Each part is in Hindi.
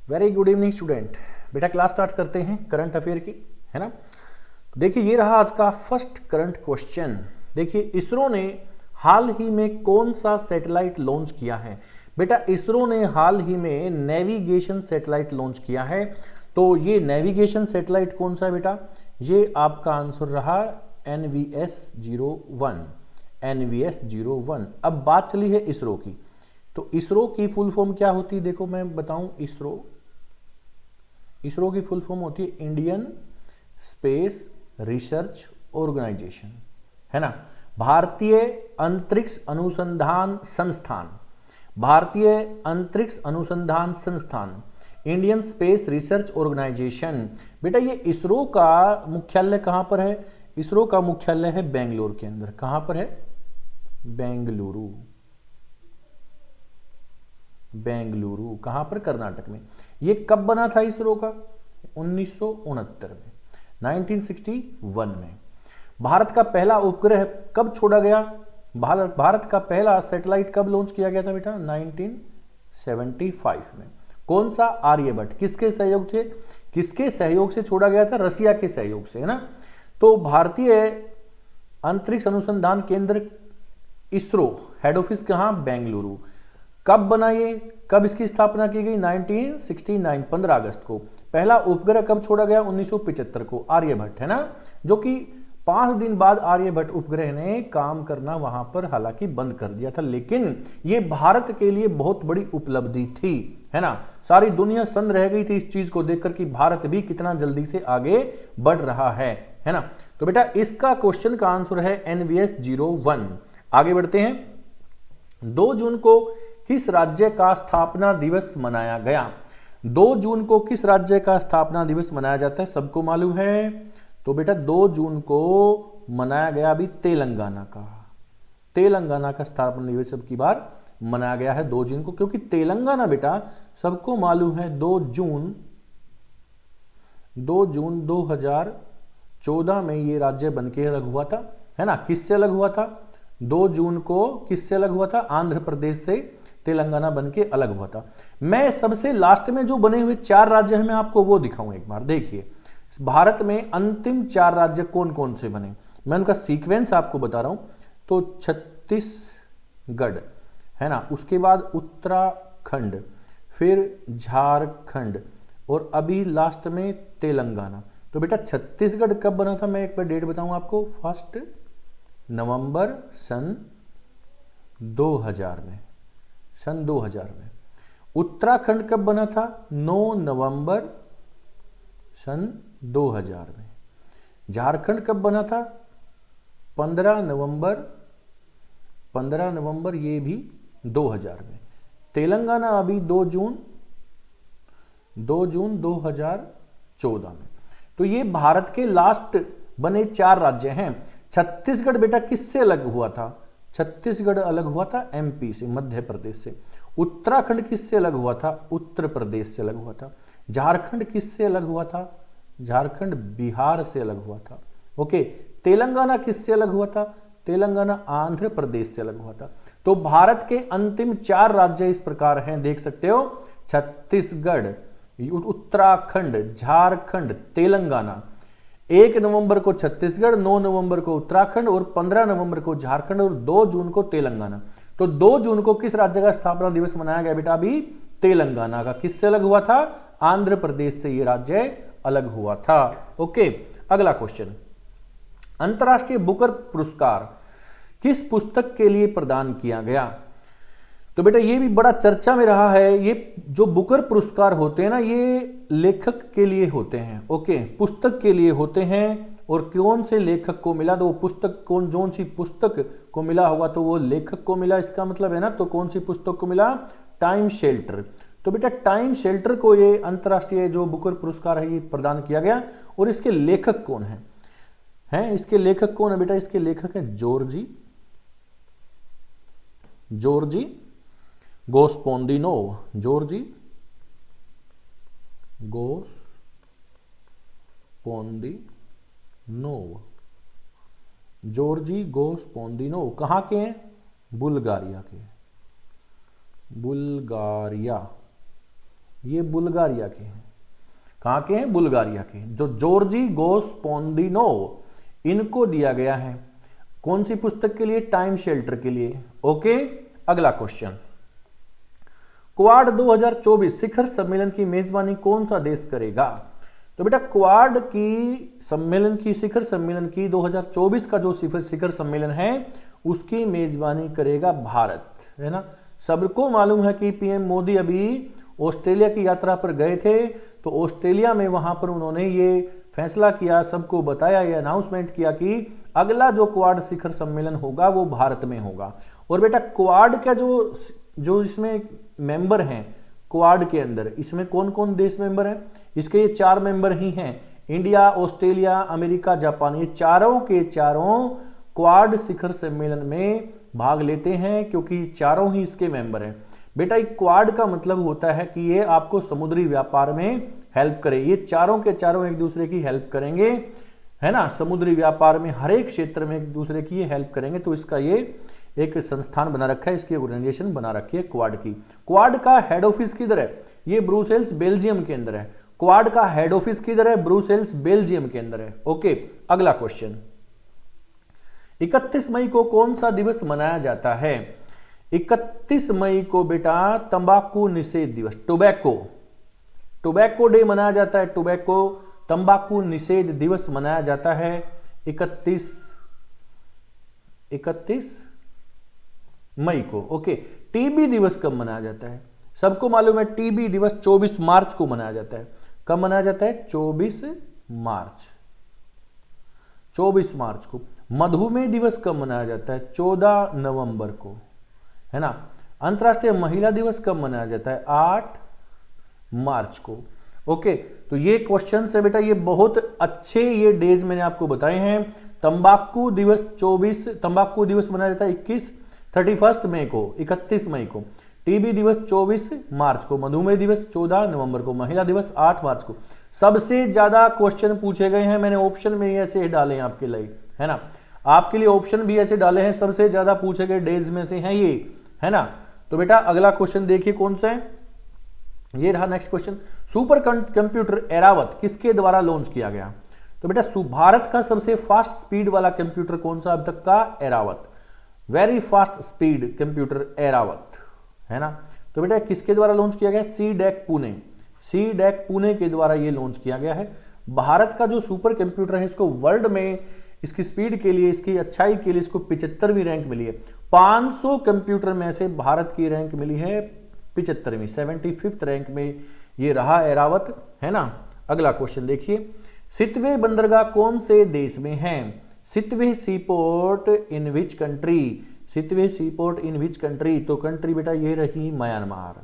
Very good evening student. बेटा क्लास स्टार्ट करते हैं करंट अफेयर की, है ना। देखिए ये रहा आज का फर्स्ट करंट क्वेश्चन। देखिए इसरो ने हाल ही में कौन सा सैटेलाइट लॉन्च किया है। बेटा इसरो ने हाल ही में नेविगेशन सैटेलाइट लॉन्च किया है। तो ये नेविगेशन सैटेलाइट कौन सा है बेटा? ये आपका आंसर रहा NVS-01। NVS-01। अब बात चली है इसरो की, तो इसरो की फुल फॉर्म क्या होती है? देखो मैं बताऊं, इसरो की फुल फॉर्म होती है इंडियन स्पेस रिसर्च ऑर्गेनाइजेशन, है ना। भारतीय अंतरिक्ष अनुसंधान संस्थान, भारतीय अंतरिक्ष अनुसंधान संस्थान, इंडियन स्पेस रिसर्च ऑर्गेनाइजेशन। बेटा ये इसरो का मुख्यालय कहां पर है? इसरो का मुख्यालय है बेंगलुरु के अंदर। कहां पर है? बेंगलुरु। बेंगलुरु कहां पर? कर्नाटक में। ये कब बना था इसरो का? 1969 में, 1961 में। भारत का पहला उपग्रह कब छोड़ा गया? भारत का पहला सैटेलाइट कब लॉन्च किया गया था बेटा? 1975 में। कौन सा? आर्यभट्ट। किसके सहयोग थे? किसके सहयोग से छोड़ा गया था? रसिया के सहयोग से, है ना। तो भारतीय अंतरिक्ष अनुसंधान केंद्र इसरो हेड ऑफिस कहां? बेंगलुरु। कब बना ये? कब इसकी स्थापना की गई? 1969, 15 अगस्त को। पहला उपग्रह कब छोड़ा गया? 1975 को, आर्यभट्ट, है ना। जो कि 5 दिन बाद आर्यभट्ट उपग्रह ने काम करना वहां पर हालांकि बंद कर दिया था, लेकिन ये भारत के लिए बहुत बड़ी उपलब्धि थी, है ना। सारी दुनिया सन्न रह गई थी इस चीज को देखकर कि भारत भी कितना जल्दी से आगे बढ़ रहा है ना। तो बेटा इसका क्वेश्चन का आंसर है NVS-01। आगे बढ़ते हैं। 2 जून को किस राज्य का स्थापना दिवस मनाया गया? 2 जून को किस राज्य का स्थापना दिवस मनाया जाता है? सबको मालूम है। तो बेटा 2 जून को मनाया गया अभी तेलंगाना का स्थापना दिवस अब की बार मनाया गया है 2 जून को, क्योंकि तेलंगाना बेटा सबको मालूम है 2 जून 2014 में ये राज्य बनके अलग हुआ था, है ना। किससे अलग हुआ था? 2 जून को किससे अलग हुआ था? आंध्र प्रदेश से तेलंगाना बनके अलग हुआ था। मैं सबसे लास्ट में जो बने हुए 4 राज्य हैं मैं आपको वो दिखाऊं एक बार। देखिए भारत में अंतिम 4 राज्य कौन कौन से बने, मैं उनका सीक्वेंस आपको बता रहा हूं। तो छत्तीसगढ़, है ना, उसके बाद उत्तराखंड, फिर झारखंड और अभी लास्ट में तेलंगाना। तो बेटा छत्तीसगढ़ कब बना था? मैं एक बार डेट बताऊं आपको। 1 नवंबर सन 2000 में, सन 2000 में। उत्तराखंड कब बना था? 9 नवंबर सन 2000 में। झारखंड कब बना था? 15 नवंबर ये भी 2000 में। तेलंगाना अभी 2 जून 2014 में। तो ये भारत के लास्ट बने 4 राज्य हैं। छत्तीसगढ़ बेटा किससे अलग हुआ था? छत्तीसगढ़ अलग हुआ था MP से, मध्य प्रदेश से। उत्तराखंड किससे अलग हुआ था? उत्तर प्रदेश से अलग हुआ था। झारखंड किससे अलग हुआ था? झारखंड बिहार से अलग हुआ था। ओके। तेलंगाना किससे अलग हुआ था? तेलंगाना आंध्र प्रदेश से अलग हुआ था। तो भारत के अंतिम 4 राज्य इस प्रकार हैं, देख सकते हो। छत्तीसगढ़, उत्तराखंड, झारखंड, तेलंगाना। 1 नवंबर को छत्तीसगढ़, 9 नवंबर को उत्तराखंड और 15 नवंबर को झारखंड और 2 जून को तेलंगाना। तो 2 जून को किस राज्य का स्थापना दिवस मनाया गया बेटा? अभी तेलंगाना का। किससे अलग हुआ था? आंध्र प्रदेश से ये राज्य अलग हुआ था। ओके। अगला क्वेश्चन, अंतरराष्ट्रीय बुकर पुरस्कार किस पुस्तक के लिए प्रदान किया गया? तो बेटा ये भी बड़ा चर्चा में रहा है। ये जो बुकर पुरस्कार होते हैं ना, ये लेखक के लिए होते हैं। ओके, पुस्तक के लिए होते हैं। और कौन से लेखक को मिला? तो वो पुस्तक कौन सी पुस्तक को मिला होगा तो वो लेखक को मिला, इसका मतलब है ना। तो कौन सी पुस्तक को मिला? Time shelter. तो बेटा टाइम शेल्टर को ये अंतरराष्ट्रीय जो बुकर पुरस्कार है ये प्रदान किया गया। और इसके लेखक कौन है? इसके लेखक कौन है बेटा? इसके लेखक है जॉर्जी गोस्पोंदिनोव। जॉर्जी गोस्पोंदिनोव कहां के हैं? बुल्गारिया के। बुल्गारिया ये बुल्गारिया के हैं। कहां के हैं? बुल्गारिया के। जो जॉर्जी गोस्पोंदिनो, इनको दिया गया है कौन सी पुस्तक के लिए? टाइम शेल्टर के लिए। ओके, अगला क्वेश्चन, क्वाड 2024 शिखर सम्मेलन की मेजबानी कौन सा देश करेगा? तो बेटा क्वाड की सम्मेलन की, शिखर सम्मेलन की 2024 का जो शिखर सम्मेलन है उसकी मेजबानी करेगा भारत, है ना। सबको मालूम है कि पीएम मोदी अभी ऑस्ट्रेलिया की यात्रा पर गए थे, तो ऑस्ट्रेलिया में वहां पर उन्होंने ये फैसला किया, सबको बताया, ये अनाउंसमेंट किया कि अगला जो क्वाड शिखर सम्मेलन होगा वो भारत में होगा। और बेटा क्वाड का जो इसमें मेंबर हैं क्वाड के अंदर, इसमें कौन कौन देश मेंबर हैं? इसके ये 4 मेंबर ही हैं, इंडिया, ऑस्ट्रेलिया, अमेरिका, जापान। ये चारों के चारों क्वाड शिखर सम्मेलन में भाग लेते हैं क्योंकि चारों ही इसके मेंबर हैं। बेटा एक क्वाड का मतलब होता है कि ये आपको समुद्री व्यापार में हेल्प करे। ये चारों के चारों एक दूसरे की हेल्प करेंगे, है ना, समुद्री व्यापार में हर एक क्षेत्र में एक दूसरे की ये हेल्प करेंगे। तो इसका ये एक संस्थान बना रखा है, इसकी ऑर्गेनाइजेशन बना रखी है क्वाड की। क्वाड का हेड ऑफिस किधर है? ये ब्रुसेल्स बेल्जियम के अंदर है। क्वाड का हेड ऑफिस किधर है? ब्रुसेल्स बेल्जियम के अंदर है। ओके, अगला क्वेश्चन, 31 मई को कौन सा दिवस मनाया जाता है? 31 मई को बेटा तंबाकू निषेध दिवस, टोबैको डे मनाया जाता है। टोबैको तंबाकू निषेध दिवस मनाया जाता है 31 मई को। ओके, टीबी दिवस कब मनाया जाता है? सबको मालूम है टीबी दिवस 24 मार्च को मनाया जाता है। कब मनाया जाता है? 24 मार्च को। मधुमेह दिवस कब मनाया जाता है? 14 नवंबर को, है ना। अंतर्राष्ट्रीय महिला दिवस कब मनाया जाता है? 8 मार्च को। ओके, तो ये क्वेश्चन है बेटा, ये बहुत अच्छे ये डेज मैंने आपको बताए हैं। तंबाकू दिवस 24, तंबाकू दिवस मनाया जाता है 31 मई को, 31 मई को। टीबी दिवस 24 मार्च को, मधुमेह दिवस 14 नवंबर को, महिला दिवस 8 मार्च को। सबसे ज्यादा क्वेश्चन पूछे गए हैं, मैंने ऑप्शन में ऐसे डाले हैं आपके लिए, है ना, आपके लिए ऑप्शन भी ऐसे डाले हैं, सबसे ज्यादा पूछे गए डेज में से हैं ये, है ना। तो बेटा अगला क्वेश्चन देखिए कौन सा है, ये रहा next question. Super computer Airavat किसके द्वारा लॉन्च किया गया? तो बेटा भारत का सबसे फास्ट स्पीड वाला कंप्यूटर कौन सा अब तक का? Airavat, very fast speed computer Airavat, है ना। तो बेटा किसके द्वारा लॉन्च किया गया? सीडैक पुणे के द्वारा ये लॉन्च किया गया है। भारत का जो सुपर कंप्यूटर है इसको वर्ल्ड में इसकी स्पीड के लिए, इसकी अच्छाई के लिए इसको 75वीं रैंक मिली है। 500 कंप्यूटर में से भारत की रैंक मिली है 75वीं, 75th रैंक में ये रहा एरावत, है ना। अगला क्वेश्चन देखिए, सितवे बंदरगाह कौन से देश में है? Sittwe C port in which country? Sittwe C port in which country? तो कंट्री बेटा ये रही म्यांमार,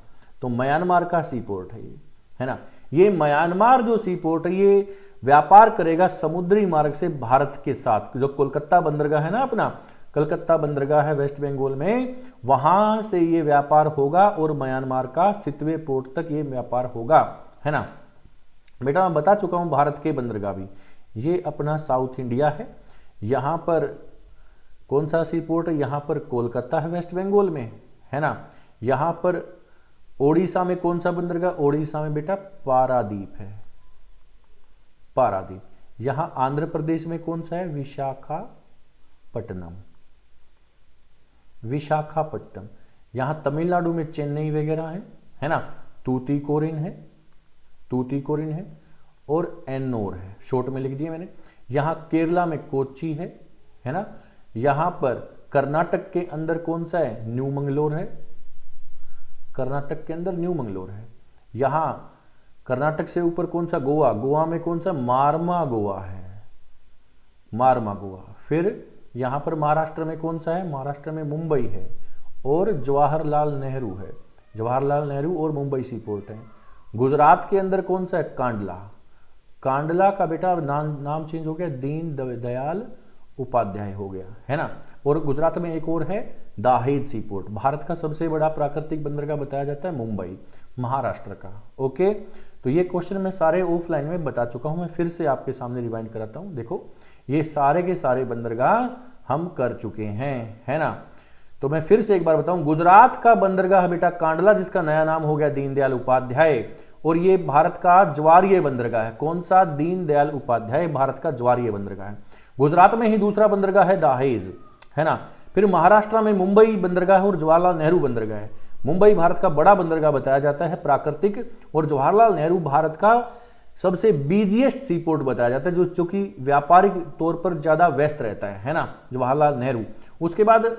तो म्यांमार का सीपोर्ट है ये, है ना। ये म्यांमार जो सीपोर्ट है ये व्यापार करेगा समुद्री मार्ग से भारत के साथ। जो कोलकाता बंदरगाह है ना अपना, कलकत्ता बंदरगाह है वेस्ट बंगाल में, वहां से ये व्यापार होगा और म्यांमार का सितवे पोर्ट तक ये व्यापार होगा, है ना। बेटा मैं बता चुका हूं भारत के बंदरगाह भी, ये अपना साउथ इंडिया है। यहां पर कौन सा सी पोर्ट है? यहां पर कोलकाता है वेस्ट बंगाल में, है ना। यहां पर ओडिशा में कौन सा बंदरगाह? ओडिशा में बेटा पारादीप है, पारादीप। यहां आंध्र प्रदेश में कौन सा है? विशाखापट्टनम, विशाखापट्टनम। यहां तमिलनाडु में चेन्नई वगैरह है ना। तूतीकोरिन है और एन्नोर है, शॉर्ट में लिख दिया मैंने। यहां केरला में कोच्चि है ना। यहां पर कर्नाटक के अंदर कौन सा है? न्यू मंगलोर है, कर्नाटक के अंदर न्यू मंगलोर है। यहां कर्नाटक से ऊपर कौन सा? गोवा, गोवा में कौन सा? मार्मा गोवा है, मार्मा गोवा। फिर यहां पर महाराष्ट्र में कौन सा है? महाराष्ट्र में मुंबई है और जवाहरलाल नेहरू है, जवाहरलाल नेहरू और मुंबई सी पोर्ट है। गुजरात के अंदर कौन सा है? कांडला, कांडला का बेटा नाम चेंज हो गया, दीन दयाल उपाध्याय हो गया, है ना। और गुजरात में एक और है दाहेद सी पोर्ट। भारत का सबसे बड़ा प्राकृतिक बंदरगाह बताया जाता है मुंबई, महाराष्ट्र का। ओके, तो ये क्वेश्चन मैं सारे ऑफलाइन में बता चुका हूं, मैं फिर से आपके सामने रिवाइंड कराता हूं। देखो ये सारे के सारे बंदरगाह हम कर चुके हैं, है ना। तो मैं फिर से एक बार बताऊं, गुजरात का बंदरगाह बेटा कांडला, जिसका नया नाम हो गया दीनदयाल उपाध्याय। और ये भारत का ज्वारीय बंदरगाह है। कौन सा? दीनदयाल उपाध्याय भारत का ज्वारीय बंदरगाह है। गुजरात में ही दूसरा बंदरगाह है दहेज, है ना। फिर महाराष्ट्र में मुंबई बंदरगाह और जवाहरलाल नेहरू बंदरगाह है। मुंबई भारत का बड़ा बंदरगाह बताया जाता है प्राकृतिक, और जवाहरलाल नेहरू भारत का सबसे बिजिएस्ट सीपोर्ट बताया जाता है, जो कि व्यापारिक तौर पर ज्यादा व्यस्त रहता है ना, जवाहरलाल नेहरू। उसके बाद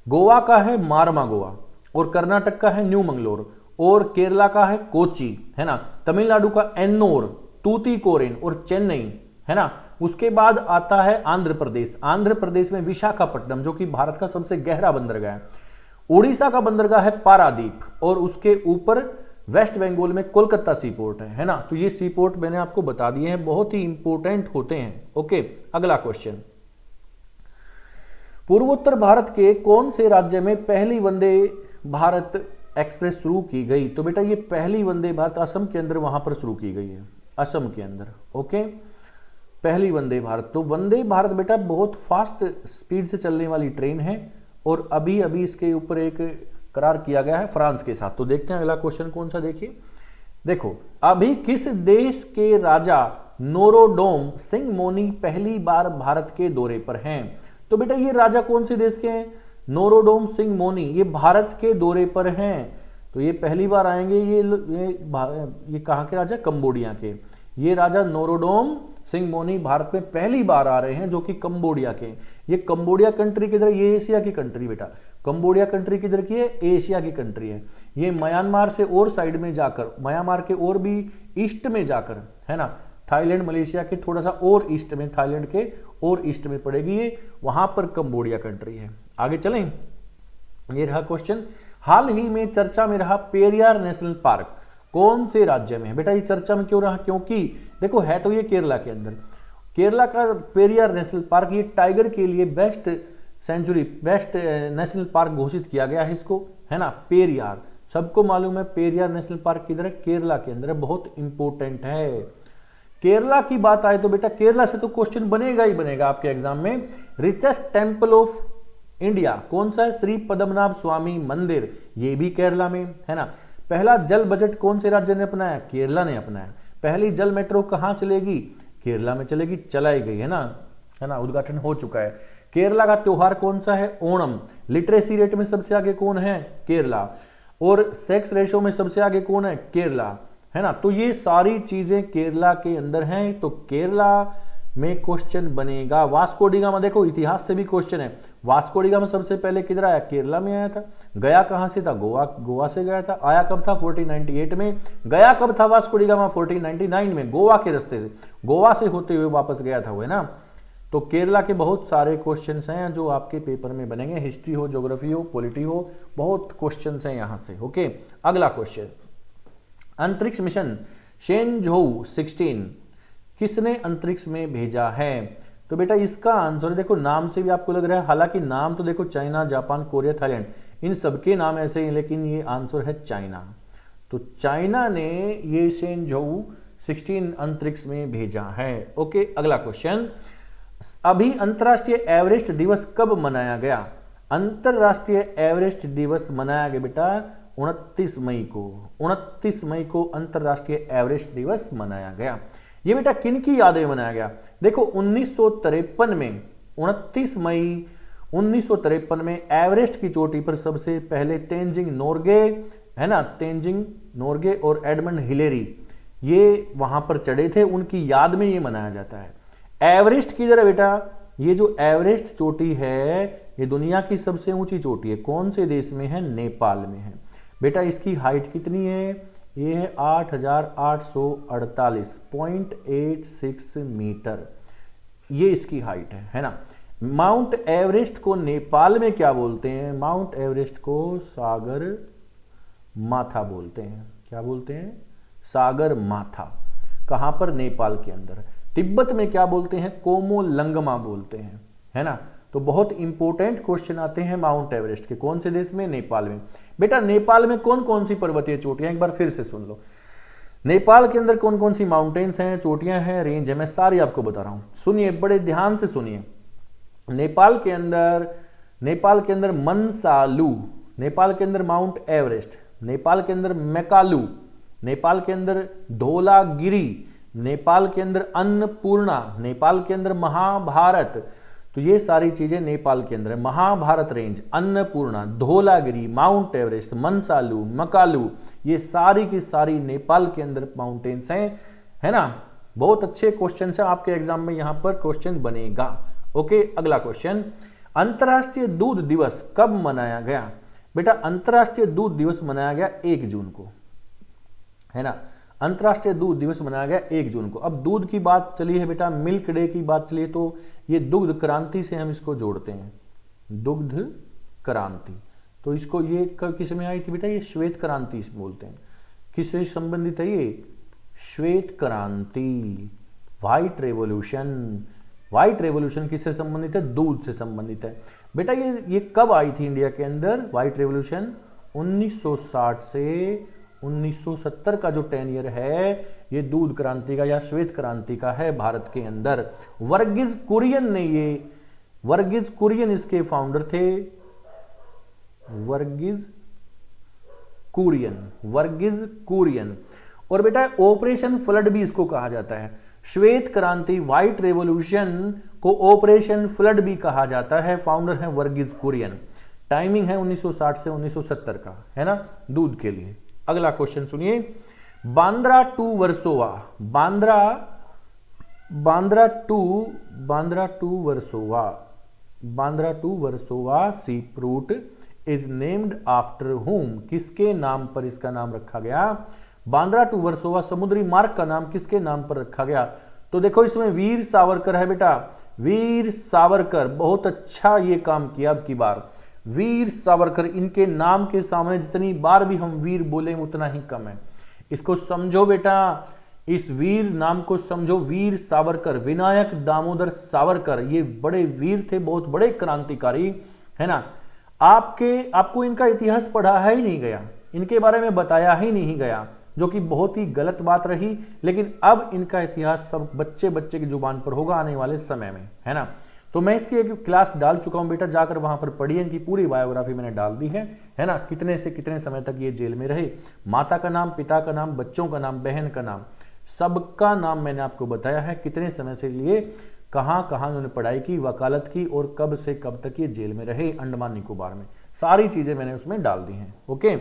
गोवा का है मारमा गोवा, और कर्नाटक का है न्यू मंगलोर, और केरला का है कोची, है ना। तमिलनाडु का एन्नोर, तूतीकोरिन और चेन्नई, है ना। उसके बाद आता है आंध्र प्रदेश। आंध्र प्रदेश में विशाखापट्टनम, जो कि भारत का सबसे गहरा बंदरगाह है। उड़ीसा का बंदरगाह है पारादीप, और उसके ऊपर वेस्ट बंगाल में कोलकाता सीपोर्ट है ना। तो ये सीपोर्ट मैंने आपको बता दिए हैं, बहुत ही इंपॉर्टेंट होते हैं। ओके, अगला क्वेश्चन, पूर्वोत्तर भारत के कौन से राज्य में पहली वंदे भारत एक्सप्रेस शुरू की गई? तो बेटा ये पहली वंदे भारत असम के अंदर वहां पर शुरू की गई है, असम के अंदर। ओके, पहली वंदे भारत। तो वंदे भारत बेटा बहुत फास्ट स्पीड से चलने वाली ट्रेन है, और अभी अभी इसके ऊपर एक करार किया गया है फ्रांस के साथ। तो देखते हैं अगला क्वेश्चन कौन सा। देखिए, देखो, अभी किस देश के राजा नोरोडोम सिंगमोनी पहली बार भारत के दौरे पर हैं? तो बेटा ये राजा कौन से देश के हैं? नोरोडोम सिंगमोनी, ये भारत के दौरे पर हैं। तो ये पहली बार आएंगे। ये कहाँ के राजा? कंबोडिया के। ये राजा नोरोडोम सिंगमोनी भारत में पहली बार आ रहे हैं, जो कि कंबोडिया के। ये कंबोडिया कंट्री किधर? ये एशिया की कंट्री बेटा। कंबोडिया कंट्री किधर की है? एशिया की कंट्री है। ये म्यांमार से और साइड में जाकर, म्यांमार के और भी ईस्ट में जाकर, है ना, थाईलैंड मलेशिया के थोड़ा सा और ईस्ट में, थाईलैंड के और ईस्ट में पड़ेगी ये, वहां पर कंबोडिया कंट्री है। आगे चलें, ये रहा क्वेश्चन। हाल ही में चर्चा में रहा पेरियार नेशनल पार्क कौन से राज्य में है? बेटा ये चर्चा में क्यों रहा? क्योंकि देखो है तो ये केरला के अंदर। केरला का पेरियार नेशनल पार्क, ये टाइगर के लिए best sanctuary, best national park घोषित किया गया है इसको, है ना। पेरियार सबको मालूम है, पेरियार नेशनल पार्क किधर है? केरला के अंदर है, बहुत इंपॉर्टेंट है। केरला की बात आए तो बेटा केरला से तो क्वेश्चन बनेगा ही बनेगा आपके एग्जाम में। रिचेस्ट टेम्पल ऑफ इंडिया कौन सा है? श्री पद्मनाभ स्वामी मंदिर, ये भी केरला में, है ना। पहला जल बजट कौन से राज्य ने अपनाया? केरला ने अपनाया। पहली जल मेट्रो कहां चलेगी? केरला में चलेगी, चलाई गई, है ना, उद्घाटन हो चुका है। केरला का त्योहार कौन सा है? ओणम। लिटरेसी रेट में सबसे आगे कौन है? केरला। और सेक्स रेशो में सबसे आगे कौन है? केरला, है ना। तो ये सारी चीजें केरला के अंदर हैं, तो केरला में क्वेश्चन बनेगा। वास्को डी गामा, देखो इतिहास से भी क्वेश्चन है। वास्को डी गामा सबसे पहले किधर आया? केरला में आया था। गया कहां से था? गोवा से गया था। आया कब था? 1498 में। गया कब था वास्को डी गामा? 1499 में, गोवा के रास्ते से, गोवा से होते हुए वापस गया था वो, है ना। तो केरला के बहुत सारे क्वेश्चंस हैं जो आपके पेपर में बनेंगे, हिस्ट्री हो, ज्योग्राफी हो, पॉलिटी हो, बहुत क्वेश्चंस हैं यहां से। ओके, अगला क्वेश्चन, अंतरिक्ष मिशन शेनझोउ 16 किसने अंतरिक्ष में भेजा है? तो बेटा इसका आंसर देखो, नाम से भी आपको लग रहा है, हालांकि नाम तो देखो चाइना, जापान, कोरिया, थाईलैंड, इन सबके नाम ऐसे हैं, लेकिन ये आंसर है चाइना। तो चाइना ने ये शेनझोउ 16 अंतरिक्ष में भेजा है। ओके, अगला क्वेश्चन, अभी अंतरराष्ट्रीय एवरेस्ट दिवस कब मनाया गया? अंतरराष्ट्रीय एवरेस्ट दिवस मनाया गया बेटा 29 मई को। 29 मई को अंतरराष्ट्रीय एवरेस्ट दिवस मनाया गया। ये बेटा किन की यादें में मनाया गया? देखो 1953 में, 29 मई 1953 में एवरेस्ट की चोटी पर सबसे पहले तेंजिंग नोर्गे, है ना, तेंजिंग नोर्गे और एडमंड हिलेरी ये वहां पर चढ़े थे, उनकी याद में ये मनाया जाता है। एवरेस्ट किधर है बेटा? ये जो एवरेस्ट चोटी है ये दुनिया की सबसे ऊंची चोटी है। कौन से देश में है? नेपाल में है। बेटा इसकी हाइट कितनी है? ये है 8,848.86 मीटर, ये इसकी हाइट है ना। माउंट एवरेस्ट को नेपाल में क्या बोलते हैं? माउंट एवरेस्ट को सागर माथा बोलते हैं। क्या बोलते हैं? सागर माथा। कहां पर? नेपाल के अंदर। तिब्बत में क्या बोलते हैं? कोमोलंगमा बोलते हैं, है ना। तो बहुत इंपॉर्टेंट क्वेश्चन आते हैं माउंट एवरेस्ट के। कौन से देश में? नेपाल में। बेटा नेपाल में कौन कौन सी पर्वतीय चोटियां, एक बार फिर से सुन लो। नेपाल के अंदर कौन कौन सी माउंटेन्स हैं, चोटियां हैं, रेंज है, मैं सारी आपको बता रहा हूं। सुनिए, बड़े ध्यान से सुनिए। नेपाल के अंदर मनसालू, नेपाल के अंदर माउंट एवरेस्ट, नेपाल के अंदर मेकालू, नेपाल के अंदर धौलागिरी, नेपाल के अंदर अन्नपूर्णा, नेपाल के अंदर महाभारत। तो ये सारी चीजें नेपाल के अंदर है। Mahabharat range, Annapurna, Dhaulagiri, Mount Everest, Manaslu, Makalu, ये सारी की सारी नेपाल के अंदर माउंटेन्स हैं, है ना। बहुत अच्छे क्वेश्चन है, आपके एग्जाम में यहां पर क्वेश्चन बनेगा। ओके, अगला क्वेश्चन, अंतर्राष्ट्रीय दूध दिवस कब मनाया गया? बेटा अंतर्राष्ट्रीय दूध दिवस मनाया गया 1 जून को, है ना। अंतर्राष्ट्रीय दूध दिवस मनाया गया 1 जून को। अब दूध की बात चली है बेटा, मिल्क डे की बात चली है, तो ये दुग्ध क्रांति से हम इसको जोड़ते हैं, दुग्ध क्रांति। तो इसको ये किस में आई थी बेटा? ये श्वेत क्रांति बोलते हैं। किससे संबंधित है ये? श्वेत क्रांति, व्हाइट रेवोल्यूशन। व्हाइट रेवोल्यूशन किससे संबंधित है? दूध से संबंधित है। बेटा ये कब आई थी इंडिया के अंदर व्हाइट रेवोल्यूशन? 1960 से 1970 का जो 10 ईयर है, ये दूध क्रांति का या श्वेत क्रांति का है भारत के अंदर। वर्गीज कुरियन ने ये, वर्गीज कुरियन इसके फाउंडर थे, वर्गीज कुरियन। और बेटा ऑपरेशन फ्लड भी इसको कहा जाता है। श्वेत क्रांति, व्हाइट रेवोल्यूशन को ऑपरेशन फ्लड भी कहा जाता है। फाउंडर है वर्गीज कुरियन। टाइमिंग है 1960 से 1970 का, है ना, दूध के लिए। अगला क्वेश्चन सुनिए, बांद्रा टू वर्सोवा, बांद्रा टू वर्सोवा सीप रूट इज नेम्ड आफ्टर हुम, किसके नाम पर इसका नाम रखा गया? बांद्रा टू वर्सोवा समुद्री मार्ग का नाम किसके नाम पर रखा गया? तो देखो इसमें वीर सावरकर है बेटा, वीर सावरकर, बहुत अच्छा ये काम किया अब की बार। वीर सावरकर, इनके नाम के सामने जितनी बार भी हम वीर बोले उतना ही कम है। इसको समझो बेटा, इस वीर नाम को समझो, वीर सावरकर, विनायक दामोदर सावरकर, ये बड़े वीर थे, बहुत बड़े क्रांतिकारी, है ना। आपको इनका इतिहास पढ़ाया ही नहीं गया, इनके बारे में बताया ही नहीं गया, जो कि बहुत ही गलत बात रही। लेकिन अब इनका इतिहास सब बच्चे की जुबान पर होगा आने वाले समय में, है ना। तो मैं इसकी एक क्लास डाल चुका हूं बेटा, जाकर वहां पर पढ़िए, इनकी पूरी बायोग्राफी मैंने डाल दी है ना। कितने से कितने समय तक ये जेल में रहे, माता का नाम, पिता का नाम, बच्चों का नाम, बहन का नाम, सबका नाम मैंने आपको बताया है। कितने समय से लिए, कहां कहां उन्होंने पढ़ाई की, वकालत की, और कब से कब तक ये जेल में रहे अंडमान निकोबार में, सारी चीजें मैंने उसमें डाल दी हैं। ओके,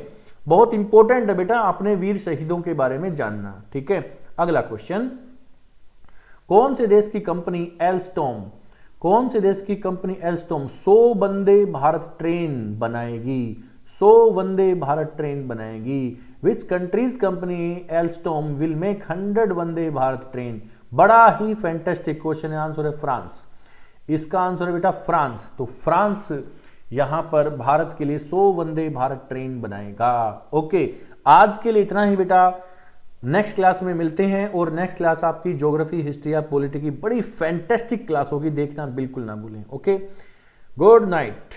बहुत इंपॉर्टेंट है बेटा अपने वीर शहीदों के बारे में जानना, ठीक है। अगला क्वेश्चन, कौन से देश की company Alstom, 100 Vande Bharat train बनाएगी? 100 वंदे भारत ट्रेन बनाएगी। Which countries company Alstom will make 100 Vande Bharat train? बड़ा ही फैंटास्टिक क्वेश्चन है, आंसर है फ्रांस। इसका आंसर है बेटा फ्रांस। तो फ्रांस यहां पर भारत के लिए 100 वंदे भारत ट्रेन बनाएगा। ओके, आज के लिए इतना ही बेटा, नेक्स्ट क्लास में मिलते हैं। और नेक्स्ट क्लास आपकी ज्योग्राफी, हिस्ट्री या पॉलिटी की बड़ी फैंटास्टिक क्लास होगी, देखना बिल्कुल ना भूलें। Okay, good night.